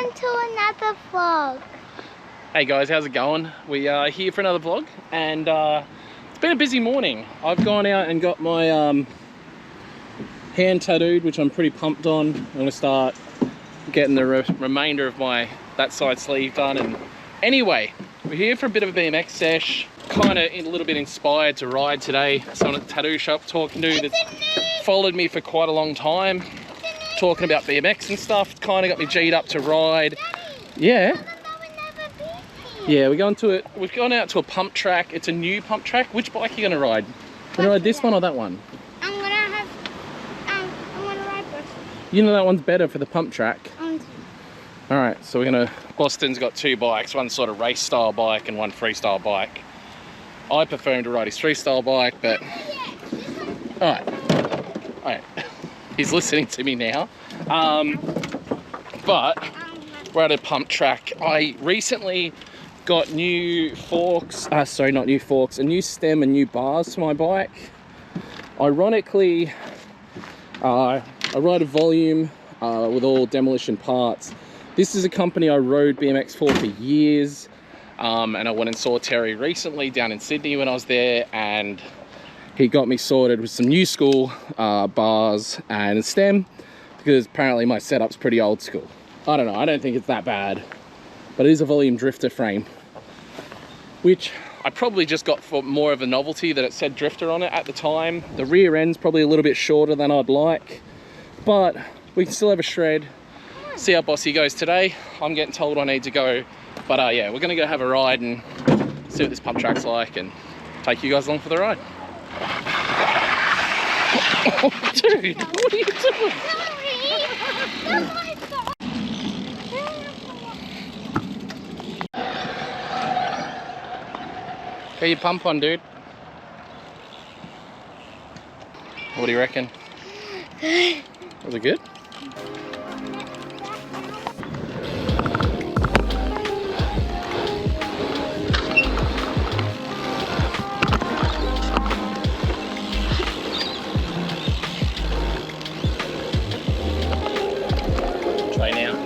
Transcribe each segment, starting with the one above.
Welcome to another vlog. Hey guys, how's it going? We are here for another vlog, and it's been a busy morning. I've gone out and got my hand tattooed, which I'm pretty pumped on. I'm going to start getting the remainder of that side sleeve done. And anyway, we're here for a bit of a BMX sesh. Kind of a little bit inspired to ride today. Someone at the tattoo shop talking to that's followed me for quite a long time, talking about BMX and stuff. Kind of got me G'd up to ride. Yeah. Yeah, we've gone out to a pump track. It's a new pump track. Which bike are you gonna ride? Gonna ride this one or that one? I'm gonna ride both. You know that one's better for the pump track. Alright, so Boston's got two bikes, one sort of race style bike and one freestyle bike. I prefer him to ride his freestyle bike, but alright. He's listening to me now. But we're at a pump track. I recently got new forks, a new stem and new bars for my bike. Ironically, I ride a Volume with all demolition parts. This is a company I rode BMX for years, and I went and saw Terry recently down in Sydney when I was there, and he got me sorted with some new school bars and a stem, because apparently my setup's pretty old school. I don't know, I don't think it's that bad, but it is a Volume drifter frame, which I probably just got for more of a novelty that it said drifter on it at the time. The rear end's probably a little bit shorter than I'd like, but we can still have a shred. See how bossy goes today. I'm getting told I need to go, but yeah, we're gonna go have a ride and see what this pump track's like and take you guys along for the ride. Oh, dude, what are you doing? Get your pump on, dude. What do you reckon? Was it good? Try now.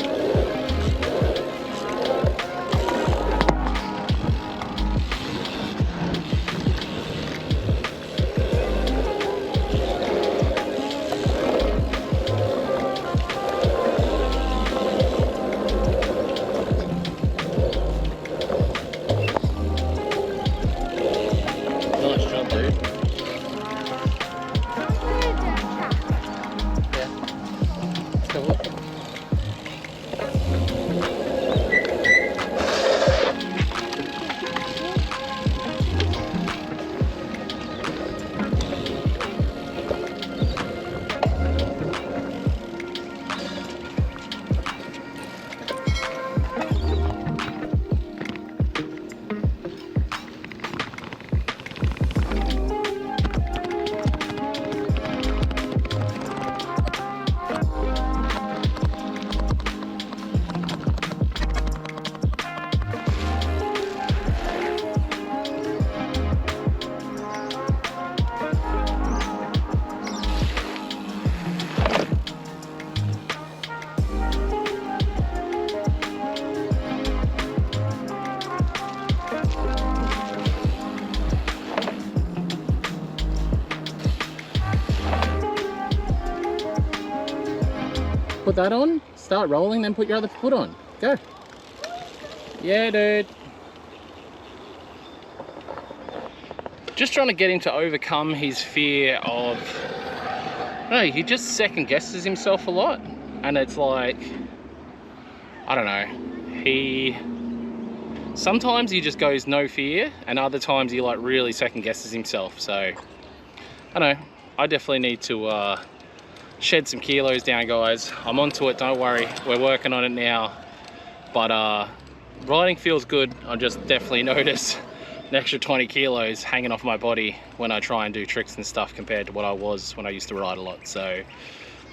Nice job, dude. Yeah. Let's go look. Put that on, start rolling, then put your other foot on. Go. Yeah, dude. Just trying to get him to overcome his fear of... No, he just second guesses himself a lot. And it's like, I don't know. Sometimes he just goes no fear, and other times he like really second guesses himself. So, I don't know. I definitely need to shed some kilos down, guys. I'm onto it, don't worry. We're working on it now. But riding feels good. I just definitely notice an extra 20 kilos hanging off my body when I try and do tricks and stuff compared to what I was when I used to ride a lot. So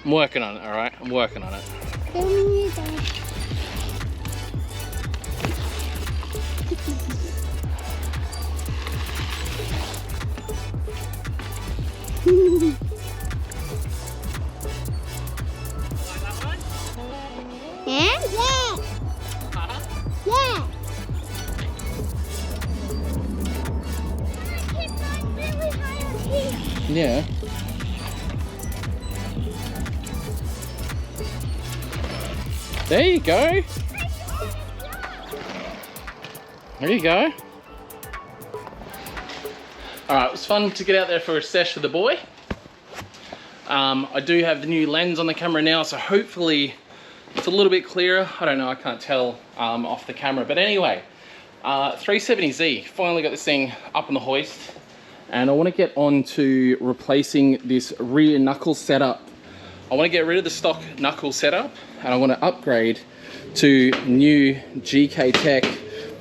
I'm working on it, all right? I'm working on it. Yeah? Yeah. Yeah. Keep going really high on here. Yeah. There you go. There you go. Alright, it was fun to get out there for a sesh with the boy. I do have the new lens on the camera now, so hopefully it's a little bit clearer. I don't know, I can't tell off the camera. But anyway, 370Z, finally got this thing up on the hoist. And I want to get on to replacing this rear knuckle setup. I want to get rid of the stock knuckle setup and I want to upgrade to new GK Tech.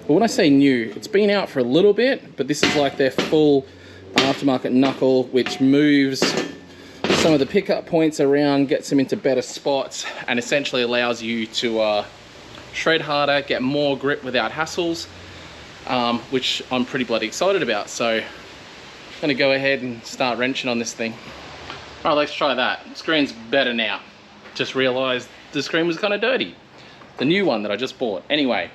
But when I say new, it's been out for a little bit, but this is like their full aftermarket knuckle, which moves some of the pickup points around, gets them into better spots, and essentially allows you to shred harder, get more grip without hassles, which I'm pretty bloody excited about. So I'm gonna go ahead and start wrenching on this thing. All right, let's try that. The screen's better now. Just realized the screen was kind of dirty. The new one that I just bought. Anyway,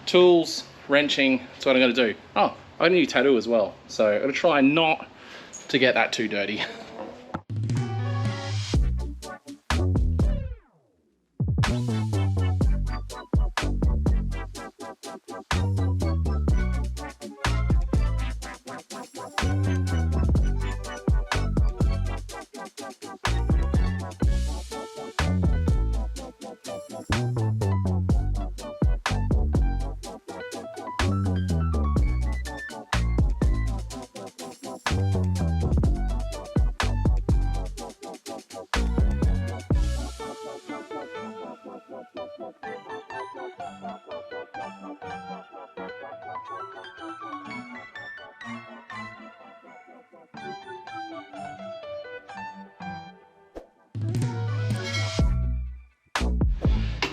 tools, wrenching, that's what I'm gonna do. Oh, I got a new tattoo as well. So I'm gonna try not to get that too dirty.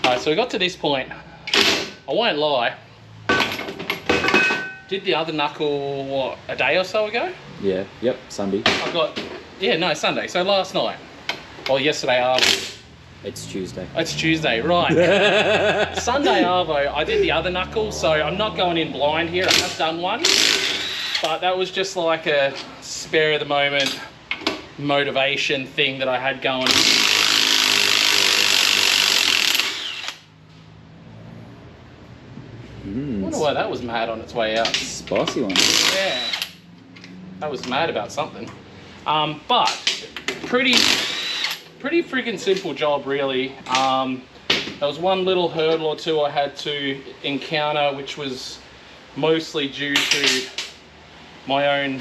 Alright, so we got to this point. I won't lie. Did the other knuckle, what, a day or so ago? Yeah, yep, Sunday. I got, yeah, no, Sunday. So last night. Or yesterday Arvo. It's Tuesday. It's Tuesday, right. Sunday Arvo, I did the other knuckle, so I'm not going in blind here. I have done one. But that was just like a spare of the moment motivation thing that I had going. I wonder why that was mad on its way out. Spicy one. Yeah, that was mad about something. But pretty freaking simple job, really. There was one little hurdle or two I had to encounter, which was mostly due to my own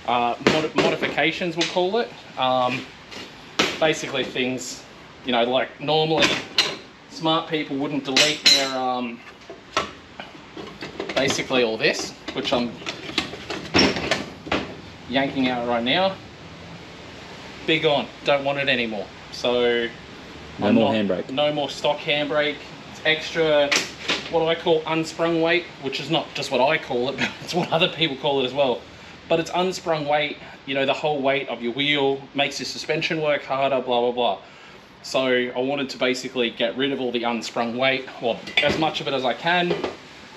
modifications, we'll call it. Basically things, you know, like normally smart people wouldn't delete their basically all this, which I'm yanking out right now. Big on, don't want it anymore. So no more handbrake. No more stock handbrake. It's extra, what I call unsprung weight, which is not just what I call it, but it's what other people call it as well. But it's unsprung weight, you know, the whole weight of your wheel makes your suspension work harder, blah, blah, blah. So I wanted to basically get rid of all the unsprung weight, or as much of it as I can.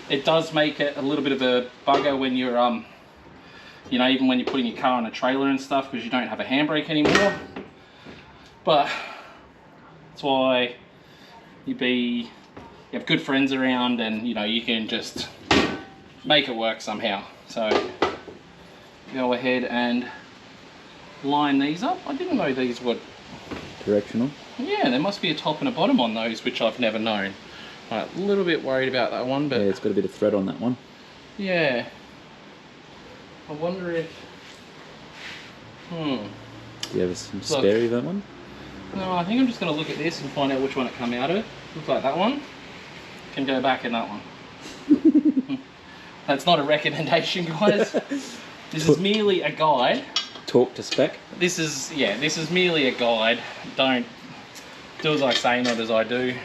It does make it a little bit of a bugger when you're, you know, even when you're putting your car on a trailer and stuff, because you don't have a handbrake anymore. But that's why you have good friends around, and you know, you can just make it work somehow. So go ahead and line these up. I didn't know these were directional. Yeah, there must be a top and a bottom on those, which I've never known. Right, a little bit worried about that one, but yeah, it's got a bit of thread on that one. Yeah. I wonder if... Do you have some spare of that one? No, I think I'm just going to look at this and find out which one it come out of. Looks like that one. Can go back in that one. That's not a recommendation, guys. This is merely a guide. Talk to spec. This is merely a guide. Don't do as I say, not as I do.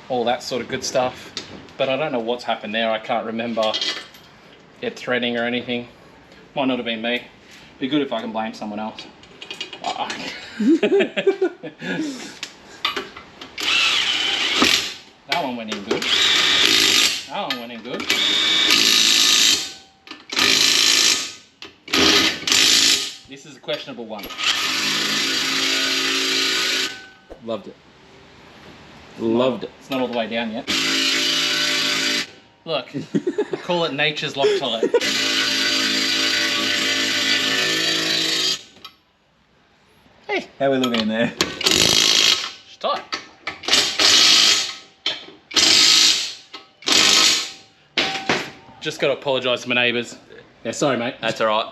All that sort of good stuff. But I don't know what's happened there. I can't remember it threading or anything. Might not have been me. Be good if I can blame someone else. That one went in good. That one went in good. This is a questionable one. Loved it. Loved it. It's not all the way down yet. Look, I call it nature's Loctite. Hey, How are we looking in there? it's tight. Just got to apologise to my neighbours. Yeah, sorry, mate. That's alright.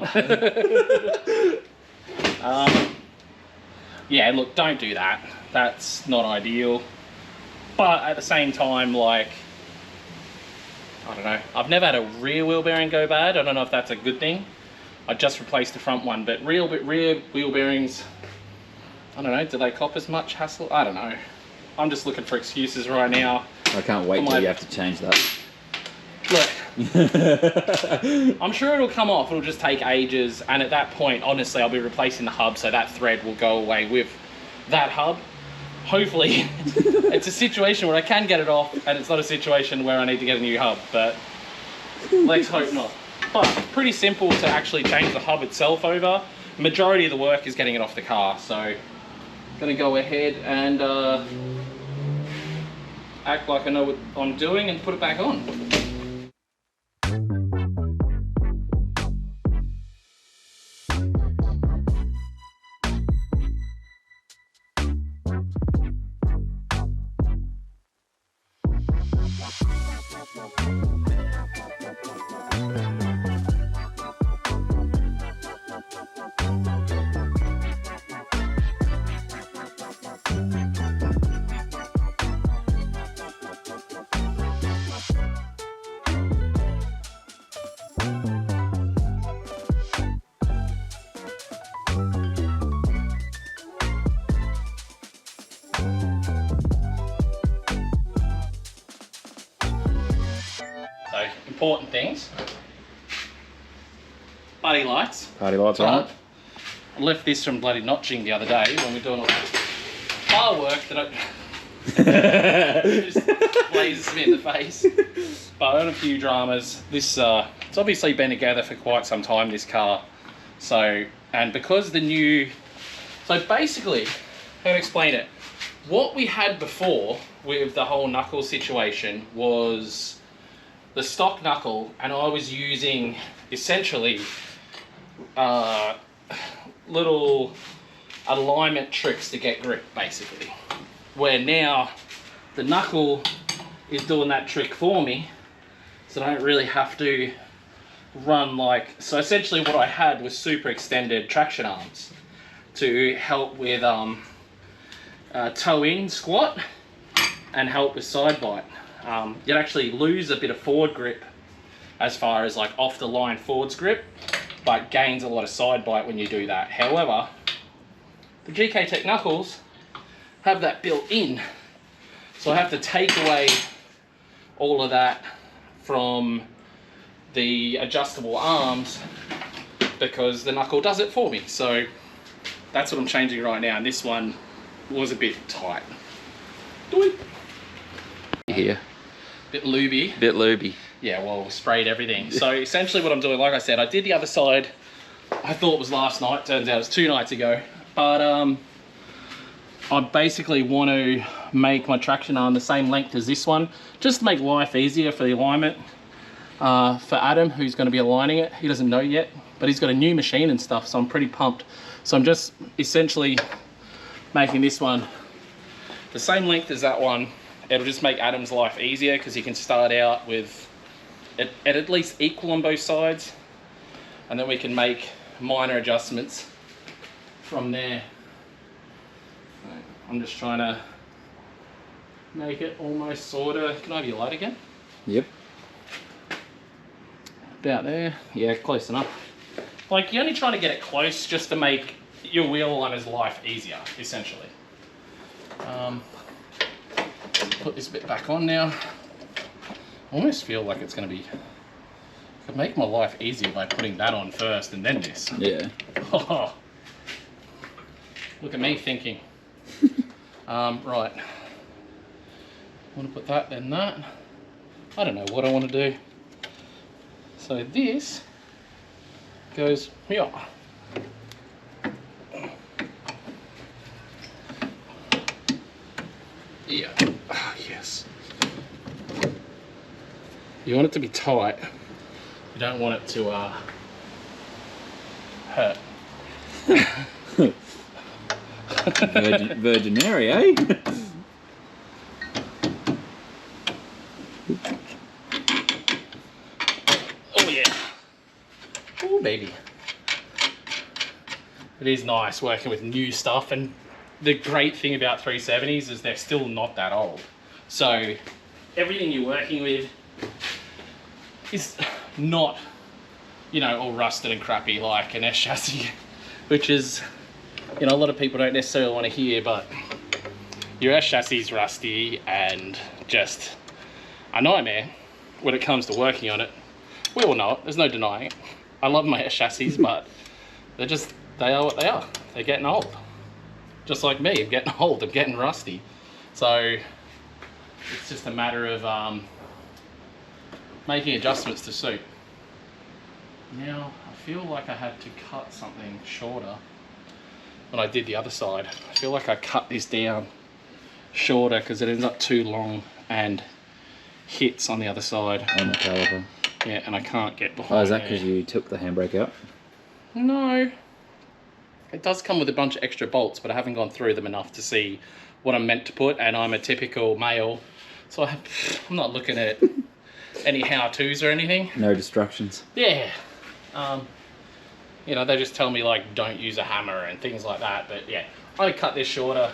Yeah, look, don't do that. That's not ideal. But at the same time, like, I don't know. I've never had a rear wheel bearing go bad. I don't know if that's a good thing. I just replaced the front one, but rear wheel bearings, I don't know, do they cop as much hassle? I don't know. I'm just looking for excuses right now. I can't wait till you have to change that. Look, I'm sure it'll come off. It'll just take ages, and at that point, honestly, I'll be replacing the hub, so that thread will go away with that hub. Hopefully, it's a situation where I can get it off, and it's not a situation where I need to get a new hub, but let's hope not. But pretty simple to actually change the hub itself over. Majority of the work is getting it off the car, so I'm gonna go ahead and act like I know what I'm doing and put it back on. So, important things. Buddy lights. Party lights on. I left this from bloody notching the other day when we were doing all the car work that just blazes me in the face. But I had a few dramas. This it's obviously been together for quite some time, this car. So, and because the new, so basically, how to explain it? What we had before with the whole knuckle situation was the stock knuckle, and I was using essentially little alignment tricks to get grip, basically. Where now the knuckle is doing that trick for me, so I don't really have to run like, so essentially what I had was super extended traction arms to help with toe in squat and help with side bite. You'd actually lose a bit of forward grip as far as like off the line forwards grip, but gains a lot of side bite when you do that. However, the GK Tech knuckles have that built in, so I have to take away all of that from the adjustable arms because the knuckle does it for me. So that's what I'm changing right now, and this one was a bit tight. Here. Bit looby. Bit looby. Yeah, well, sprayed everything. So essentially what I'm doing, like I said, I did the other side, I thought it was last night, turns out it was 2 nights ago. But I basically want to make my traction arm the same length as this one, just to make life easier for the alignment. For Adam, who's going to be aligning it, he doesn't know yet, but he's got a new machine and stuff, so I'm pretty pumped. So I'm just essentially making this one the same length as that one. It'll just make Adam's life easier because he can start out with it at least equal on both sides, and then we can make minor adjustments from there. I'm just trying to make it almost sorta. Can I have your light again? Yep. About there. Yeah, close enough. Like, you're only trying to get it close just to make your wheel aligners life easier, essentially. Put this bit back on now. I almost feel like it's going to be, I could make my life easier by putting that on first and then this. Yeah. Oh, look at me thinking. Right. I want to put that, then that. I don't know what I want to do. So this goes here. Yeah, oh, yes. You want it to be tight. You don't want it to hurt. Virginary, eh? Oh yeah. Oh baby. It is nice working with new stuff, and the great thing about 370s is they're still not that old. So everything you're working with is not, you know, all rusted and crappy like an S chassis, which is, you know, a lot of people don't necessarily want to hear, but your S chassis is rusty and just a nightmare when it comes to working on it. We all know it, there's no denying it. I love my S chassis, but they are what they are. They're getting old. Just like me, I'm getting old, I'm getting rusty. So it's just a matter of making adjustments to suit. Now, I feel like I had to cut something shorter when I did the other side. I feel like I cut this down shorter because it ends up too long and hits on the other side. On the caliper. Yeah, and I can't get behind. Oh, is that because you took the handbrake out? No. It does come with a bunch of extra bolts, but I haven't gone through them enough to see what I'm meant to put, and I'm a typical male, so I'm not looking at any how-tos or anything. No distractions. Yeah. You know, they just tell me, like, don't use a hammer and things like that, but yeah, I cut this shorter.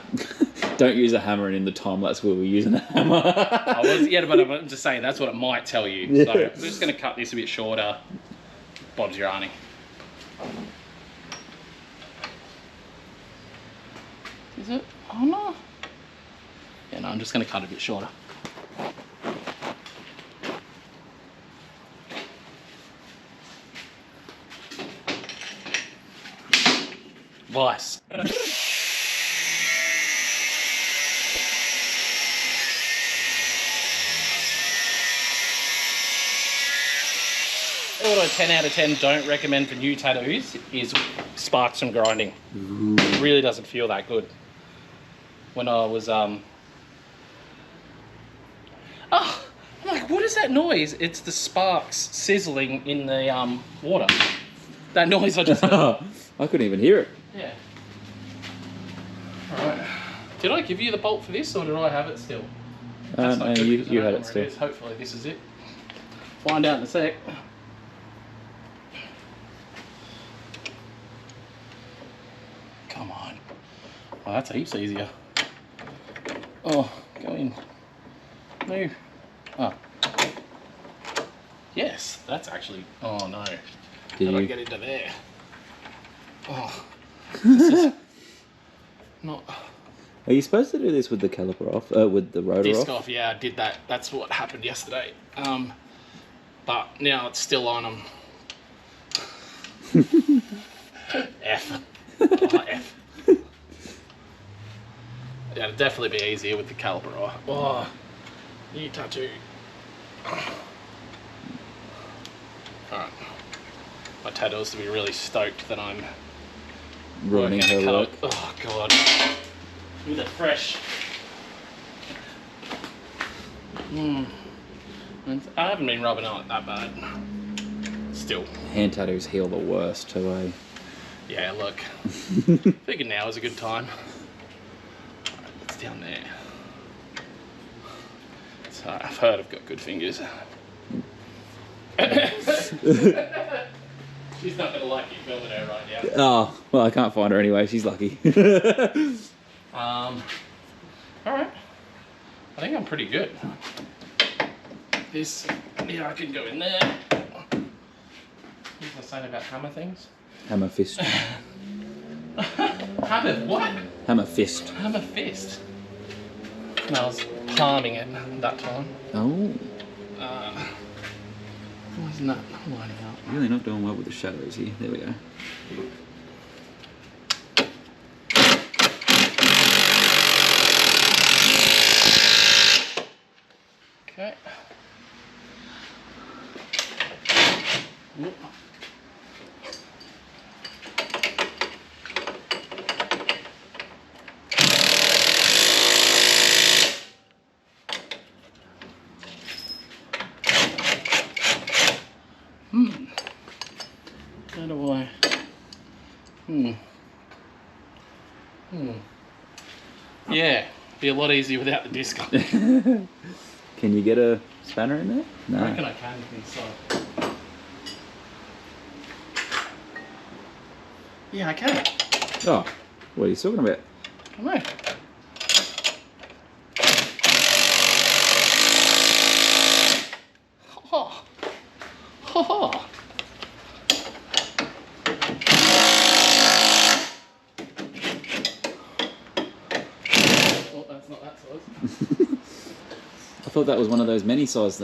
Don't use a hammer, and in the time lapse we were using a hammer. Yeah, but I'm just saying, that's what it might tell you. Yeah. So I'm just going to cut this a bit shorter. Bob's your auntie. Is it? Oh no. Yeah, no, I'm just going to cut it a bit shorter. Vice. What I 10 out of 10 don't recommend for new tattoos is sparks from grinding. Ooh. It really doesn't feel that good. When I was oh, I'm like, what is that noise? It's the sparks sizzling in the water. That noise I just heard. I couldn't even hear it. Yeah. Alright. Did I give you the bolt for this, or did I have it still? No, you had it still. Hopefully this is it. Find out in a sec. Come on. Oh, that's heaps easier. Oh, go in. Move. Oh. Yes, that's actually... Oh no. How do I get into there? Oh. This is not... Are you supposed to do this with the caliper off? With the rotor disc off? Yeah, I did that. That's what happened yesterday. But now it's still on them. F. Oh, F. Yeah, it'd definitely be easier with the caliper off. Oh, new tattoo. Alright. My tattoo's to be really stoked that I'm ruining her work. Oh god. With a fresh. I haven't been rubbing on it that bad. Still. Hand tattoos heal the worst too, eh? Yeah, look. Figured now is a good time. It's down there. So I've heard I've got good fingers. She's not gonna like you filming her right now. Oh, well, I can't find her anyway. She's lucky. Alright. I think I'm pretty good. This, yeah, I can go in there. What was I saying about hammer things? Hammer fist. Hammer what? Hammer fist. Hammer fist. No, I was palming it that time. Oh. Why isn't that lining up? Really not doing well with the shadows here. There we go. Okay. How do I? Yeah, be a lot easier without the disc on. Can you get a spanner in there? No. I reckon I can inside. Yeah, I can. Oh, what are you talking about? I know. Oh. Oh. Oh, that's not that size. I thought that was one of those mini size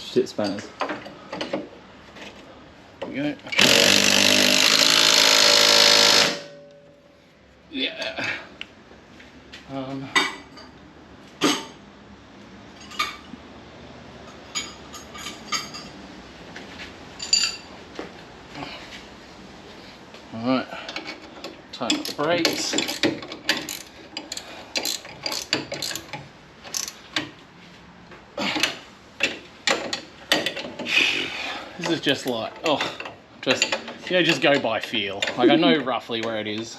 shit spanners. There we go. Yeah. Alright. Tighten up the brakes. This is just like, just go by feel. Like I know roughly where it is.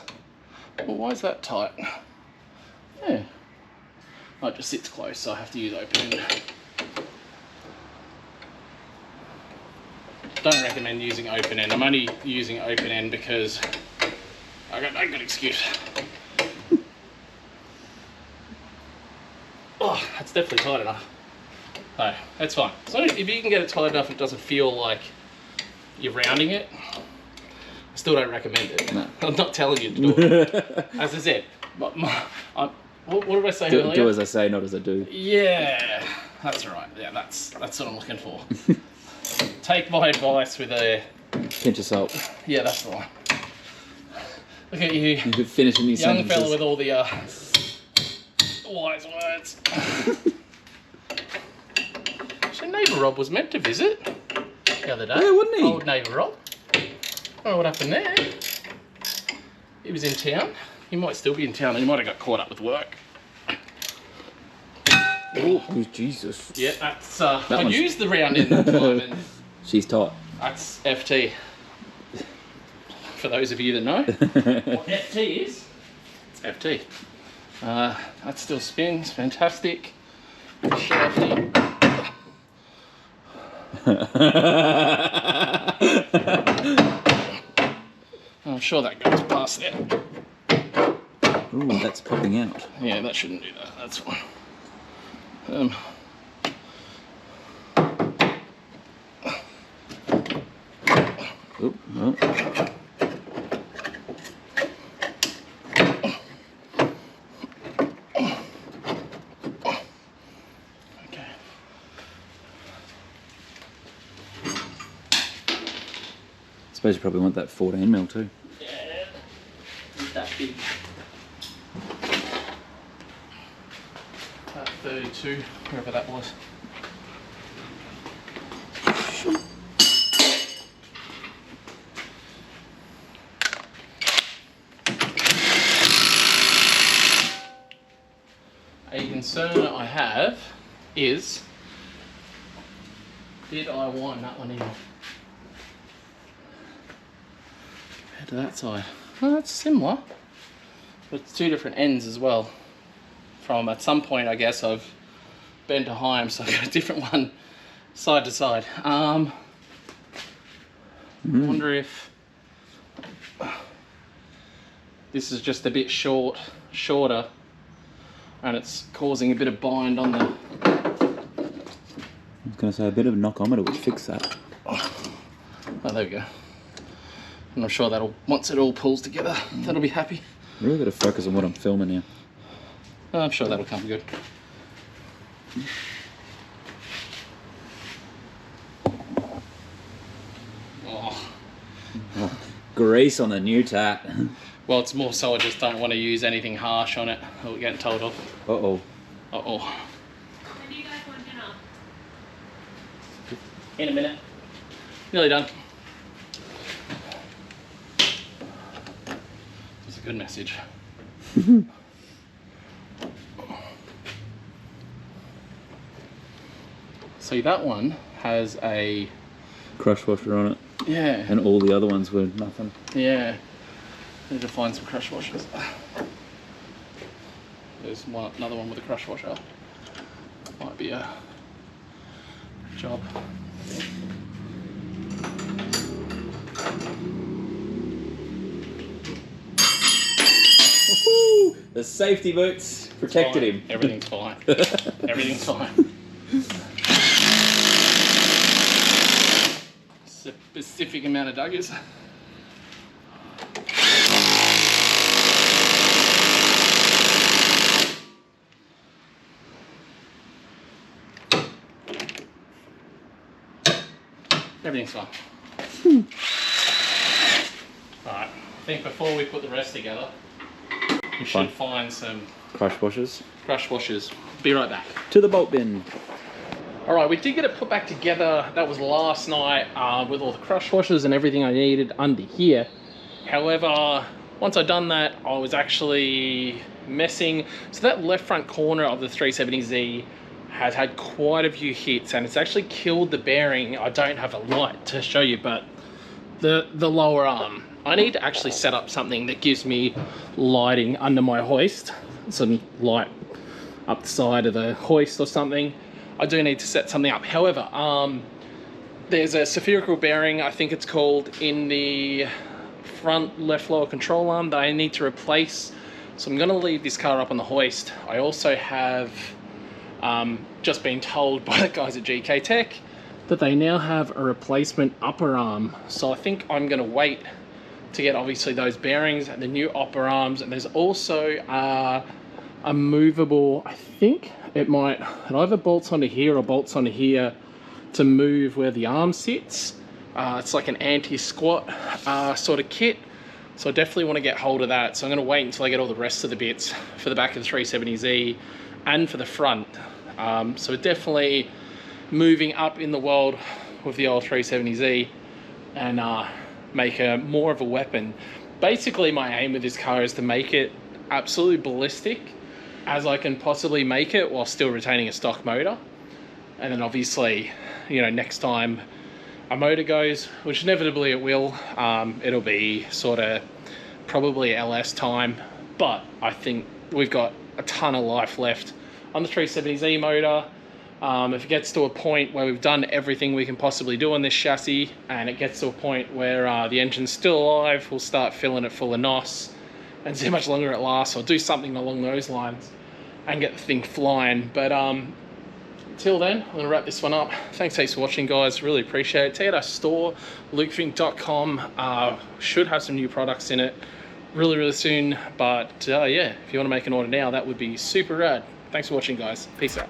Well, why is that tight? Yeah. Oh, it just sits close, so I have to use open end. Don't recommend using open end. I'm only using open end because I got no good excuse. Oh, that's definitely tight enough. No, that's fine. So if you can get it tight enough, it doesn't feel like you're rounding it. I still don't recommend it. No. I'm not telling you to do it. As I said, what did I say earlier? Do as I say, not as I do. Yeah, that's right. Yeah, that's what I'm looking for. Take my advice with a pinch of salt. Yeah, that's the one. Look at you. You're finishing these young sentences. fella with all the wise words. So neighbour Rob was meant to visit the other day. Yeah, wasn't he? Old neighbour Rob. I don't know what happened there. He was in town. He might still be in town. He might have got caught up with work. Oh, Jesus. Yeah, that's. I used the round end that time, and she's tight. that's FT. For those of you that know what FT is, it's FT. That still spins, fantastic. Shafty. I'm sure that goes past there. Ooh, that's popping out. Yeah, that shouldn't do that. That's fine. Oop, no. Okay. Suppose you probably want that 14mm too. Yeah, that big. 32, wherever that was. A concern I have is, did I wind that one in compared to that side? Well, that's similar, but it's two different ends as well. From at some point, I guess I've been to Heim, so I've got a different one side to side. Wonder if this is just a bit shorter, and it's causing a bit of bind on the. I was going to say a bit of knockometer would fix that. Oh, there we go. And I'm sure that'll, once it all pulls together, that'll be happy. I really got to focus on what I'm filming here. I'm sure that'll come good. Oh. Oh, grease on the new tap. Well, it's more so I just don't want to use anything harsh on it. We're getting told off. Uh-oh. Uh-oh. When do you guys want dinner? In a minute. Nearly done. It's a good message. See, that one has a Crush washer on it. yeah, And all the other ones were nothing. yeah. Need to find some crush washers. There's another one with a crush washer. Might be a job. Woohoo! The safety boots protected Fine. him. Everything's fine. Everything's fine. Specific amount of duggers. Everything's fine. Alright, I think before we put the rest together, we should find some Crush washers. crush washers. Be right back. To the bolt bin. Alright, we did get it put back together. That was last night with all the crush washers and everything I needed under here. However, once I'd done that, I was actually messing. So that left front corner of the 370Z has had quite a few hits, and it's actually killed the bearing. I don't have a light to show you, but the lower arm. I need to actually set up something that gives me lighting under my hoist. Some light up the side of the hoist or something. I do need to set something up. However, there's a spherical bearing, I think it's called, in the front left lower control arm that I need to replace. So I'm gonna leave this car up on the hoist. I also have just been told by the guys at GK Tech that they now have a replacement upper arm. So I think I'm gonna wait to get obviously those bearings and the new upper arms. And there's also a movable, I think it either bolts onto here or bolts onto here to move where the arm sits. It's like an anti-squat sort of kit. So I definitely want to get hold of that. So I'm going to wait until I get all the rest of the bits for the back of the 370Z and for the front. So definitely moving up in the world with the old 370Z and make more of a weapon. Basically my aim with this car is to make it absolutely ballistic as I can possibly make it while still retaining a stock motor. And then obviously, you know, next time a motor goes, which inevitably it will, it'll be sort of probably LS time, but I think we've got a ton of life left on the 370Z motor. If it gets to a point where we've done everything we can possibly do on this chassis, and it gets to a point where the engine's still alive, we'll start filling it full of NOS and see how much longer it lasts, or do something along those lines and get the thing flying. But until then, I'm going to wrap this one up. Thanks for watching, guys. Really appreciate it. Check out our store, lukefink.com. Should have some new products in it really soon. But yeah, if you want to make an order now, that would be super rad. Thanks for watching, guys. Peace out.